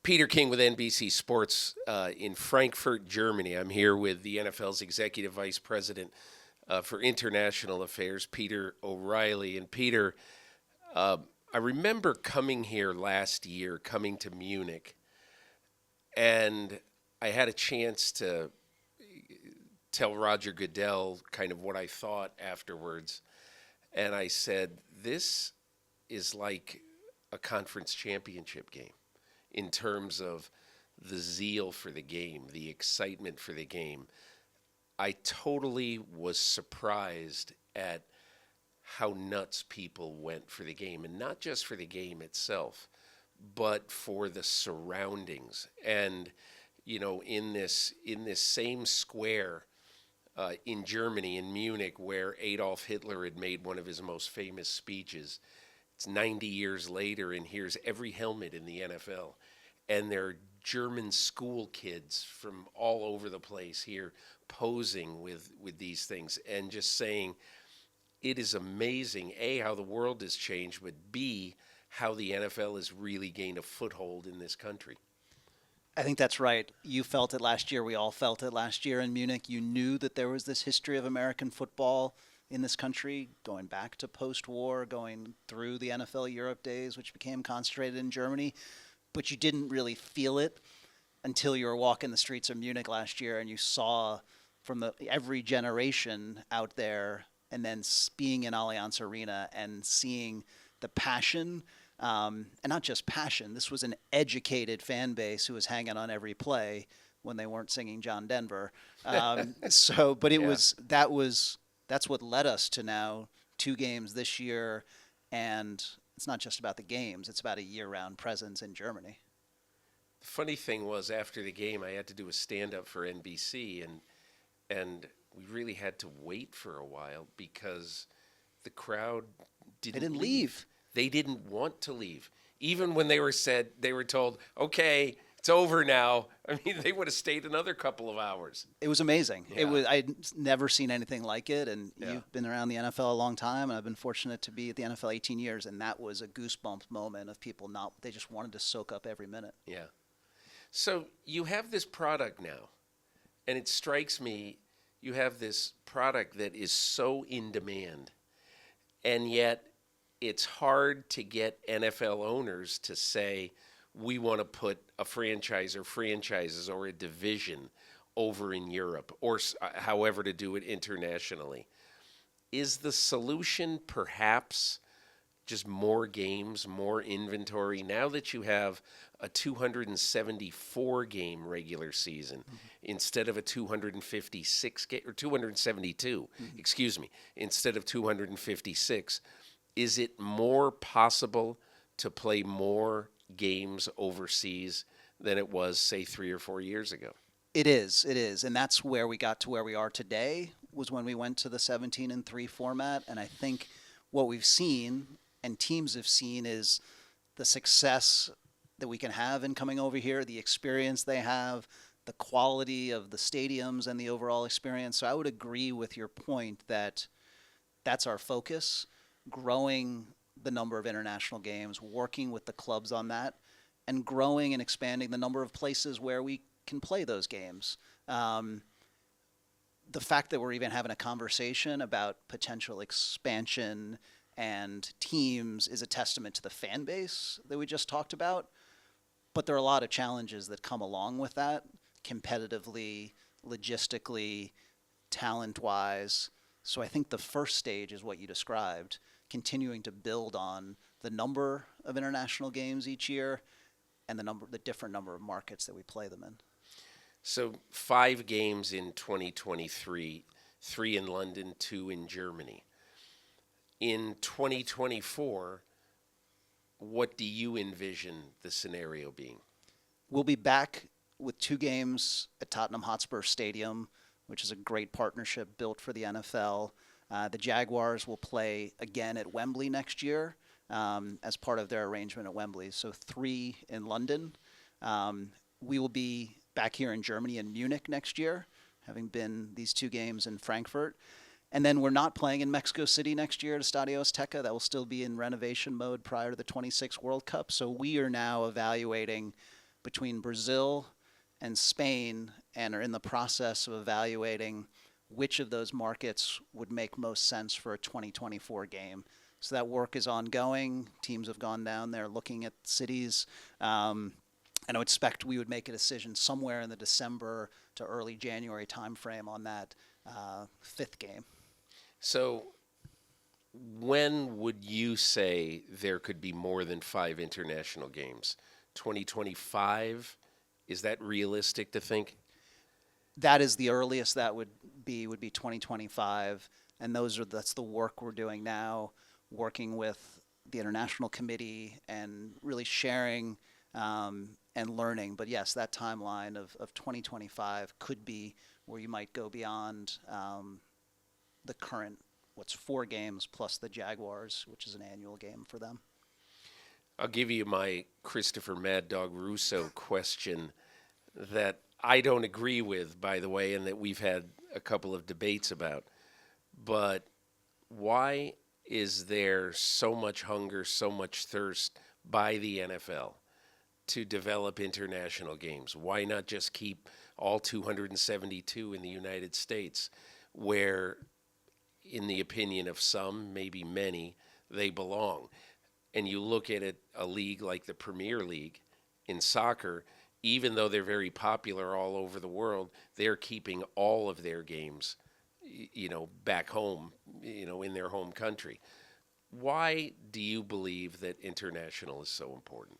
Peter King with NBC Sports in Frankfurt, Germany. I'm here with the NFL's Executive Vice President for International Affairs, Peter O'Reilly. And Peter, I remember coming here last year, coming to Munich, and I had a chance to tell Roger Goodell kind of what I thought afterwards. And I said, this is like a conference championship game in terms of the zeal for the game, the excitement for the game. I totally was surprised at how nuts people went for the game, and not just for the game itself, but for the surroundings. And you know, in this same square in Germany, in Munich, where Adolf Hitler had made one of his most famous speeches, it's 90 years later, and here's every helmet in the NFL. And there are German school kids from all over the place here posing with these things and just saying, it is amazing, A, how the world has changed, but B, how the NFL has really gained a foothold in this country. I think that's right. You felt it last year. We all felt it last year in Munich. You knew that there was this history of American football in this country, going back to post-war, going through the NFL Europe days, which became concentrated in Germany. But you didn't really feel it until you were walking the streets of Munich last year and you saw from every generation out there, and then being in Allianz Arena and seeing the passion. And not just passion. This was an educated fan base who was hanging on every play when they weren't singing John Denver. That's what led us to now 2 games this year, and it's not just about the games. It's about a year-round presence in Germany. The funny thing was, after the game, I had to do a stand-up for NBC, and we really had to wait for a while because the crowd didn't leave. They didn't want to leave. Even when they were told, okay, it's over now. I mean, they would have stayed another couple of hours. It was amazing. Yeah. I'd never seen anything like it, and Yeah. You've been around the NFL a long time, and I've been fortunate to be at the NFL 18 years, and that was a goosebump moment of people they just wanted to soak up every minute. Yeah. So you have this product now, and it strikes me you have this product that is so in demand, and yet it's hard to get NFL owners to say, we want to put a franchise or franchises or a division over in Europe, or however to do it internationally. Is the solution perhaps just more games, more inventory? Now that you have a 274 game regular season instead of a 256 game, or 272, excuse me, instead of 256, is it more possible to play more games overseas than it was, say, 3 or 4 years ago? It is. And that's where we got to where we are today, was when we went to the 17-3 format. And I think what we've seen and teams have seen is the success that we can have in coming over here, the experience they have, the quality of the stadiums and the overall experience. So I would agree with your point that that's our focus, growing the number of international games, working with the clubs on that, and growing and expanding the number of places where we can play those games. The fact that we're even having a conversation about potential expansion and teams is a testament to the fan base that we just talked about. But there are a lot of challenges that come along with that, competitively, logistically, talent-wise. So I think the first stage is what you described, continuing to build on the number of international games each year and the different number of markets that we play them in. So 5 games in 2023, 3 in London, 2 in Germany. In 2024, what do you envision the scenario being? We'll be back with 2 games at Tottenham Hotspur Stadium, which is a great partnership built for the NFL. The Jaguars will play again at Wembley next year as part of their arrangement at Wembley. So 3 in London. We will be back here in Germany in Munich next year, having been these 2 games in Frankfurt. And then we're not playing in Mexico City next year at Estadio Azteca. That will still be in renovation mode prior to the 26 World Cup. So we are now evaluating between Brazil and Spain and are in the process of evaluating which of those markets would make most sense for a 2024 game. So that work is ongoing. Teams have gone down there looking at cities. And I would expect we would make a decision somewhere in the December to early January timeframe on that fifth game. So when would you say there could be more than 5 international games? 2025? Is that realistic to think? That is the earliest that would be 2025, and that's the work we're doing now, working with the international committee and really sharing and learning. But yes, that timeline of 2025 could be where you might go beyond the current, 4 games plus the Jaguars, which is an annual game for them. I'll give you my Christopher Mad Dog Russo question that I don't agree with, by the way, and that we've had a couple of debates about. But why is there so much hunger, so much thirst by the NFL to develop international games? Why not just keep all 272 in the United States, where, in the opinion of some, maybe many, they belong? And you look at a league like the Premier League in soccer, even though they're very popular all over the world, they're keeping all of their games, back home, in their home country. Why do you believe that international is so important?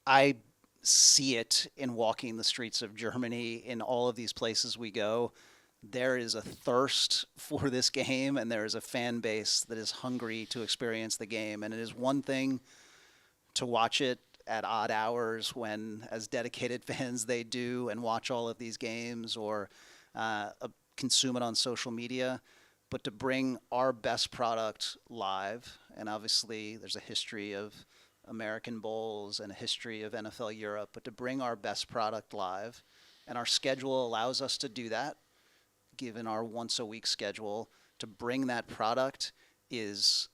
I see it in walking the streets of Germany, in all of these places we go. There is a thirst for this game, and there is a fan base that is hungry to experience the game. And it is one thing to watch it at odd hours when, as dedicated fans, they do and watch all of these games or consume it on social media. But to bring our best product live, and obviously there's a history of American Bowls and a history of NFL Europe, but to bring our best product live, and our schedule allows us to do that, given our once-a-week schedule, to bring that product is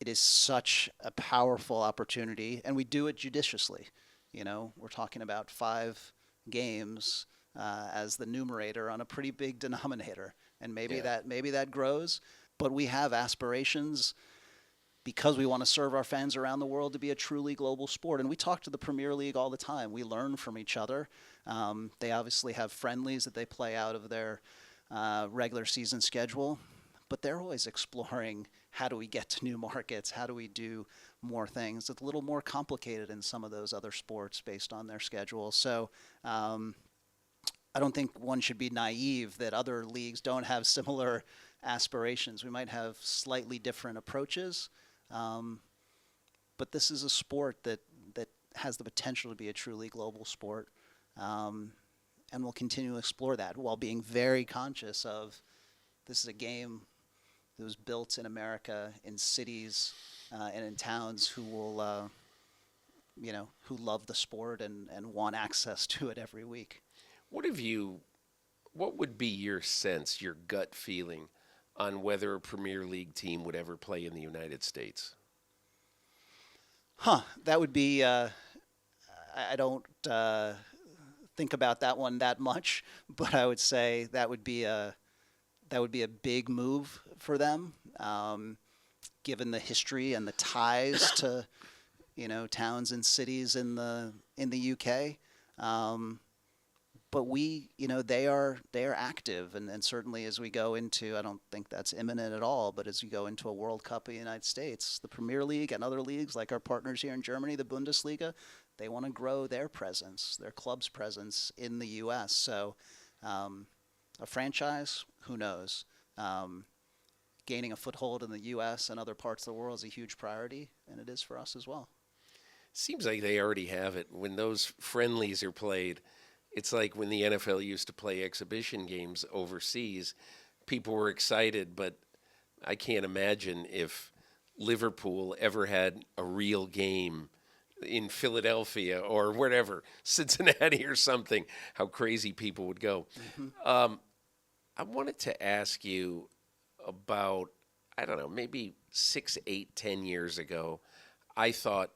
it is such a powerful opportunity, and we do it judiciously. We're talking about 5 games as the numerator on a pretty big denominator, and maybe that grows, but we have aspirations because we want to serve our fans around the world to be a truly global sport. And we talk to the Premier League all the time. We learn from each other. They obviously have friendlies that they play out of their regular season schedule, but they're always exploring, how do we get to new markets? How do we do more things? It's a little more complicated in some of those other sports based on their schedule. So I don't think one should be naive that other leagues don't have similar aspirations. We might have slightly different approaches, but this is a sport that has the potential to be a truly global sport, and we'll continue to explore that while being very conscious of this is a game that was built in America, in cities and in towns who will, who love the sport and want access to it every week. What would be your sense, your gut feeling, on whether a Premier League team would ever play in the United States? That would be, I don't think about that one that much, but I would say that would be a big move for them, given the history and the ties to, towns and cities in the UK. But they are active, and certainly as we go into, I don't think that's imminent at all, but as we go into a World Cup in the United States, the Premier League and other leagues like our partners here in Germany, the Bundesliga, they want to grow their presence, their club's presence in the U.S. So a franchise, who knows? Gaining a foothold in the U.S. and other parts of the world is a huge priority, and it is for us as well. Seems like they already have it. When those friendlies are played, it's like when the NFL used to play exhibition games overseas. People were excited, but I can't imagine if Liverpool ever had a real game in Philadelphia or wherever, Cincinnati or something, how crazy people would go. Mm-hmm. I wanted to ask you about, I don't know, maybe 6, 8, 10 years ago, I thought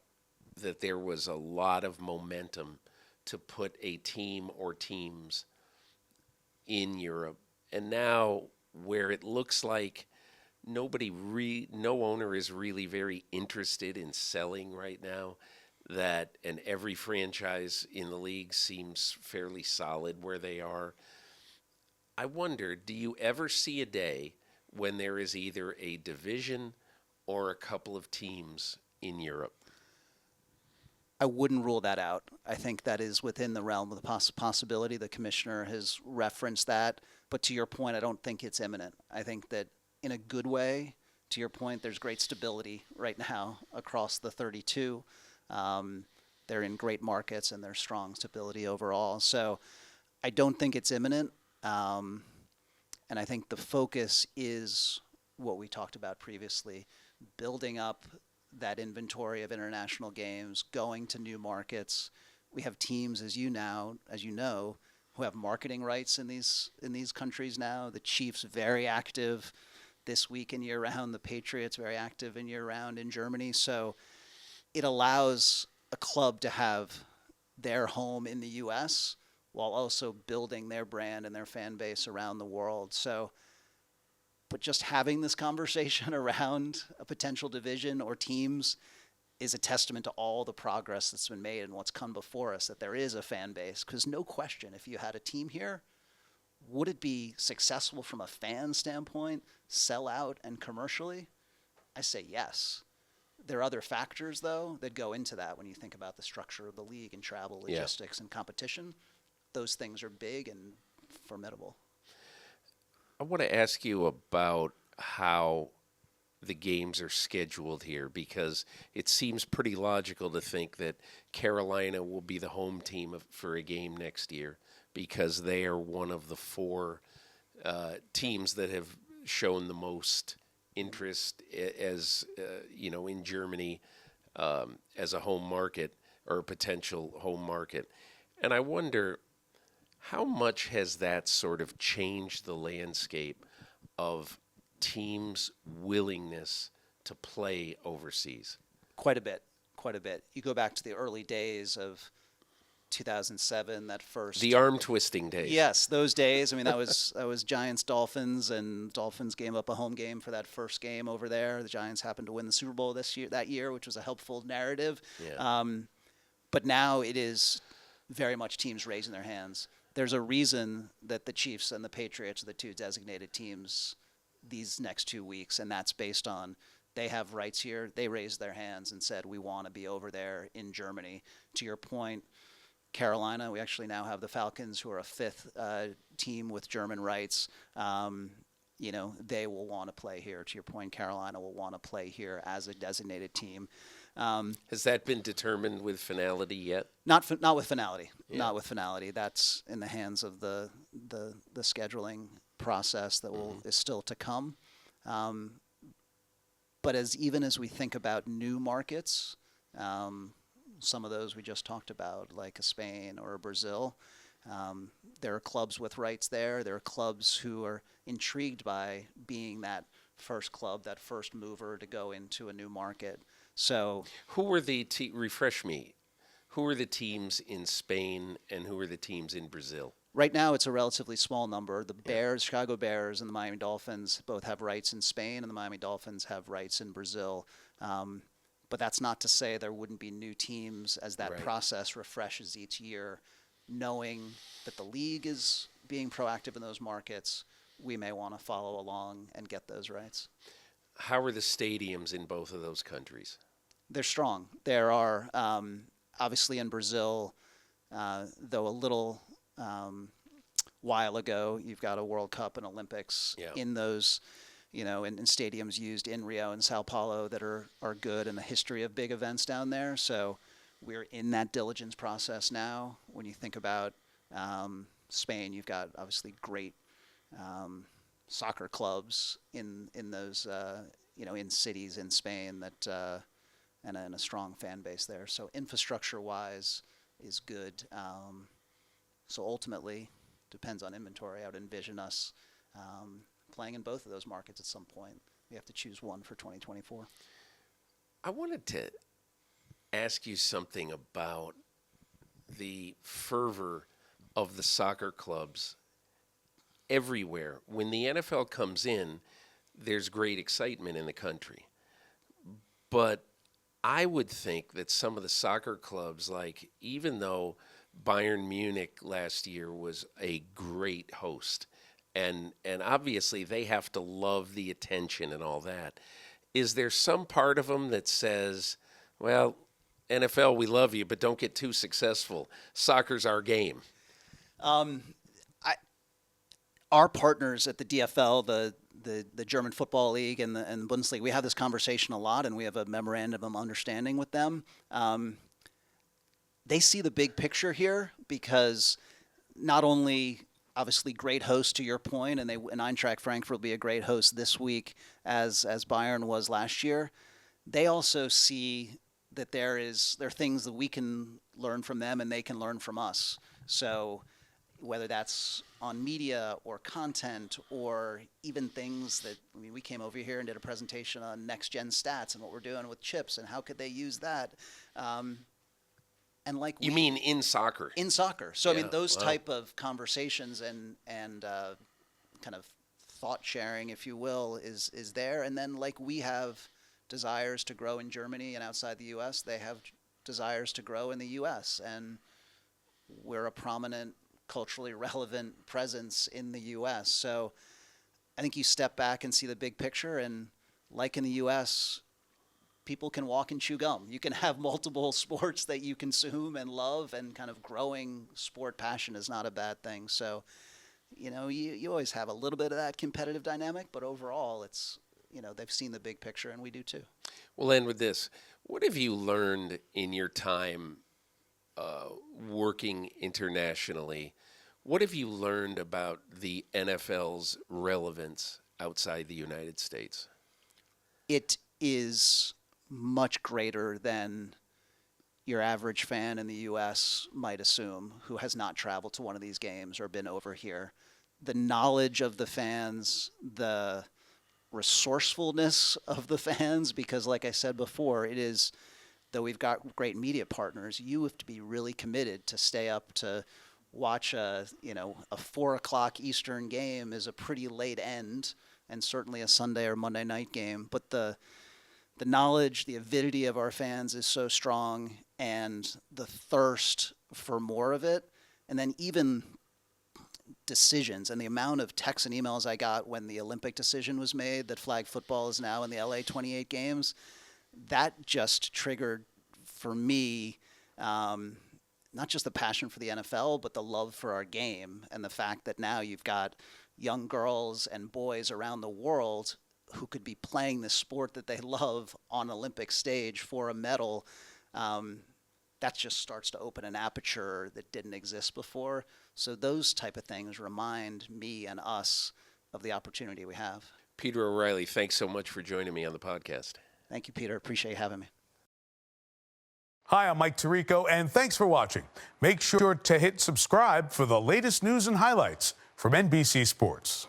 that there was a lot of momentum to put a team or teams in Europe. And now, where it looks like no owner is really very interested in selling right now, and every franchise in the league seems fairly solid where they are. I wonder, do you ever see a day when there is either a division or a couple of teams in Europe? I wouldn't rule that out. I think that is within the realm of the possibility. The commissioner has referenced that. But to your point, I don't think it's imminent. I think that in a good way, to your point, there's great stability right now across the 32. They're in great markets and there's strong stability overall. So I don't think it's imminent. And I think the focus is what we talked about previously, building up that inventory of international games, going to new markets. We have teams, as you know, who have marketing rights in these countries now. The Chiefs very active this week and year round. The Patriots very active in year round in Germany. So it allows a club to have their home in the U.S. while also building their brand and their fan base around the world. So, but just having this conversation around a potential division or teams is a testament to all the progress that's been made and what's come before us, that there is a fan base. Because no question, if you had a team here, would it be successful from a fan standpoint, sell out and commercially? I say yes. There are other factors, though, that go into that when you think about the structure of the league and travel, logistics, and competition. Those things are big and formidable. I want to ask you about how the games are scheduled here, because it seems pretty logical to think that Carolina will be the home team for a game next year, because they are one of the four teams that have shown the most interest in Germany as a home market or a potential home market. And I wonder, how much has that sort of changed the landscape of teams' willingness to play overseas? Quite a bit. You go back to the early days of 2007, that first... The arm-twisting days. Yes, those days. I mean, that was Giants-Dolphins, and Dolphins gave up a home game for that first game over there. The Giants happened to win the Super Bowl that year, which was a helpful narrative. Yeah. But now it is very much teams raising their hands. There's a reason that the Chiefs and the Patriots are the two designated teams these next 2 weeks, and that's based on they have rights here. They raised their hands and said, we want to be over there in Germany. To your point, Carolina, we actually now have the Falcons, who are a fifth team with German rights. They will want to play here. To your point, Carolina will want to play here as a designated team. Has that been determined with finality yet? Not with finality. Yeah. Not with finality. That's in the hands of the scheduling process that is still to come. But even as we think about new markets, some of those we just talked about, like a Spain or a Brazil, there are clubs with rights there. There are clubs who are intrigued by being that first club, that first mover to go into a new market. So, who are the refresh me? Who are the teams in Spain and who are the teams in Brazil? Right now, it's a relatively small number. The Bears, Chicago Bears, and the Miami Dolphins both have rights in Spain, and the Miami Dolphins have rights in Brazil. But that's not to say there wouldn't be new teams as that process refreshes each year. Knowing that the league is being proactive in those markets, we may want to follow along and get those rights. How are the stadiums in both of those countries? They're strong. There are, obviously in Brazil, though a little while ago, you've got a World Cup and Olympics in those, in stadiums used in Rio and Sao Paulo that are good, and the history of big events down there. So we're in that diligence process now. When you think about Spain, you've got obviously great soccer clubs in those, in cities in Spain that and a strong fan base there. So infrastructure-wise is good. So ultimately, depends on inventory. I would envision us playing in both of those markets at some point. We have to choose one for 2024. I wanted to ask you something about the fervor of the soccer clubs everywhere. When the NFL comes in, there's great excitement in the country. But I would think that some of the soccer clubs, like even though Bayern Munich last year was a great host, and obviously they have to love the attention and all that, is there some part of them that says, well, NFL, we love you, but don't get too successful. Soccer's our game. Our partners at the DFL, the German Football League and the Bundesliga, we have this conversation a lot, and we have a memorandum of understanding with them. They see the big picture here because not only obviously great host to your point, and Eintracht Frankfurt will be a great host this week as Bayern was last year. They also see that there are things that we can learn from them and they can learn from us. So whether that's on media or content or even things that, we came over here and did a presentation on next gen stats and what we're doing with chips and how could they use that. And like you mean in soccer? In soccer. So yeah, those type of conversations and kind of thought sharing, if you will, is there. And then like we have desires to grow in Germany and outside the U.S., they have desires to grow in the U.S. And we're a prominent, culturally relevant presence in the U.S. So I think you step back and see the big picture, and like in the U.S., people can walk and chew gum. You can have multiple sports that you consume and love, and kind of growing sport passion is not a bad thing. So, you always have a little bit of that competitive dynamic, but overall it's, they've seen the big picture and we do too. We'll end with this. What have you learned in your time working internationally? What have you learned about the NFL's relevance outside the United States? It is much greater than your average fan in the U.S. might assume, who has not traveled to one of these games or been over here. The knowledge of the fans, the resourcefulness of the fans, because like I said before, it is, though we've got great media partners, you have to be really committed to stay up to watch a 4:00 Eastern game is a pretty late end, and certainly a Sunday or Monday night game. But the knowledge, the avidity of our fans is so strong, and the thirst for more of it. And then even decisions, and the amount of texts and emails I got when the Olympic decision was made that flag football is now in the LA 28 games, that just triggered for me not just the passion for the NFL, but the love for our game, and the fact that now you've got young girls and boys around the world who could be playing the sport that they love on Olympic stage for a medal. That just starts to open an aperture that didn't exist before. So those type of things remind me and us of the opportunity we have. Peter O'Reilly, thanks so much for joining me on the podcast. Thank you, Peter. Appreciate you having me. Hi, I'm Mike Tirico, and thanks for watching. Make sure to hit subscribe for the latest news and highlights from NBC Sports.